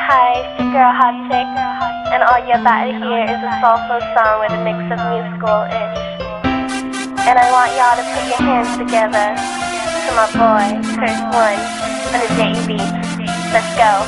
Hi, it's your girl Hot Chick, and all you're about to hear is a soulful song with a mix of musical-ish. And I want y'all to put your hands together to my boy, Curse One, on the J.E.B. Let's go.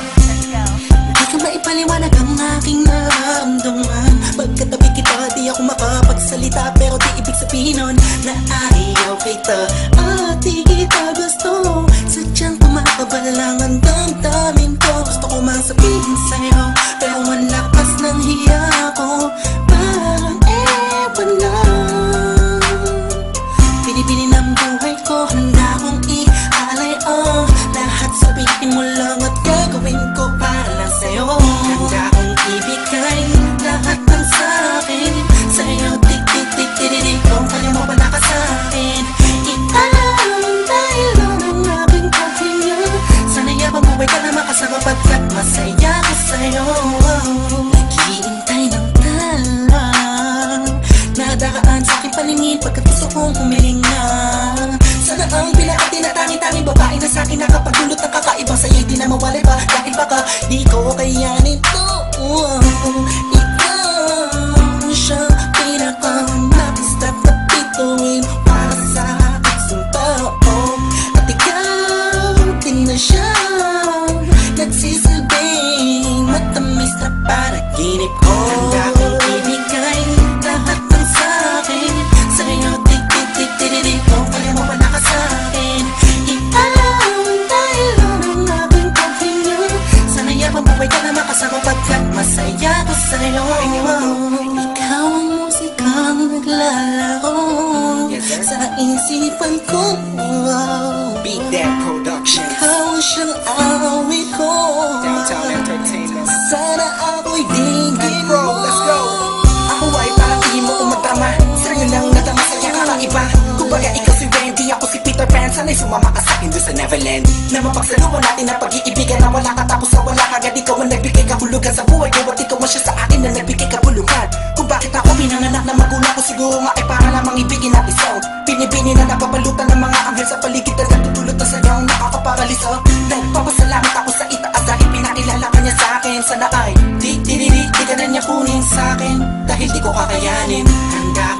Di ka maipaliwanag ang aking nararamdaman. Pagkatabi kita, di ako makapagsalita, pero di ibig sabihin nun na ayaw kita at di kita gusto. Sadyang kumakabalang ang damdamin ko. Gusto ko mang sabihin sa'yo, pero malakas ng hiya ko. Parang ewan lang, pinipili ng buhay ko, handa kong ialay lahat sabihin mo lang at gagawin ko para lang sa'yo. Handa kong ibigay lahat ng sa'kin sa'yo, tik-tik-tik-tik-tik. Kung kaya mo wala ka sa'kin, ikaw dahil lang ang aking paghinga. Sana yabang buhay ka na makasama pagkat masaya ko sa'yo. Naghihintay ng talang nadakaan sa aking paningin pagkat gusto kong humiling na. Sana ang pinaka tinatangi-tangi babae na sa'kin nakapagdulot ng kakaibang sa'yo'y di na mawalay pa. Dahil baka di ko kayanin to. Ikaw siyang pinaka-nais na bituin para sa isang tao. At ikaw din na siyang nagsisilbing matamis na panaginip ko. Handa kong ibigay lahat ng sa'kin sa'yo, tik-tik-tik-tik-tik. Kung kaya mo wala ka sa'kin, ikaw dahil lang ang aking paghinga. Sana yabang buhay ka na makasama pagkat masaya ko sa'yo. Ikaw ang musikang naglalaro sa isipan ko. Beat That Productions. Ikaw ang siyang awit ko. Downtown Entertainment. Sana ako'y dinggin mo. Bro, let's go. Ako ay parang hindi mo umatama. Sa'yo lang nadama sa'yo kakaiba. Kumbaga ikaw si Wendy, ako si Peter Pan. Sana'y sumama ka sa'kin doon sa Neverland. Na mapagsaluhan natin na pag-iibigan na wala ka tapos na wala kagad. Ikaw ang nagbigay kahulugan sa buhay ko at ikaw ang siya sa akin na nagbigay kabuluhan. Kung bakit ako pinanganak na magulang ko, siguro nga ay para lamang ibigin at isaw. Binibini na napapalutan ng mga anghel sa paligid na natutulot na sa'yo ang nakakaparaliso. Nagpapasalamat ako sa itaas dahil pinakilala ka niya sa'kin. Sana ay di ka na niya kunin sa'kin dahil di ko kakayanin. Handa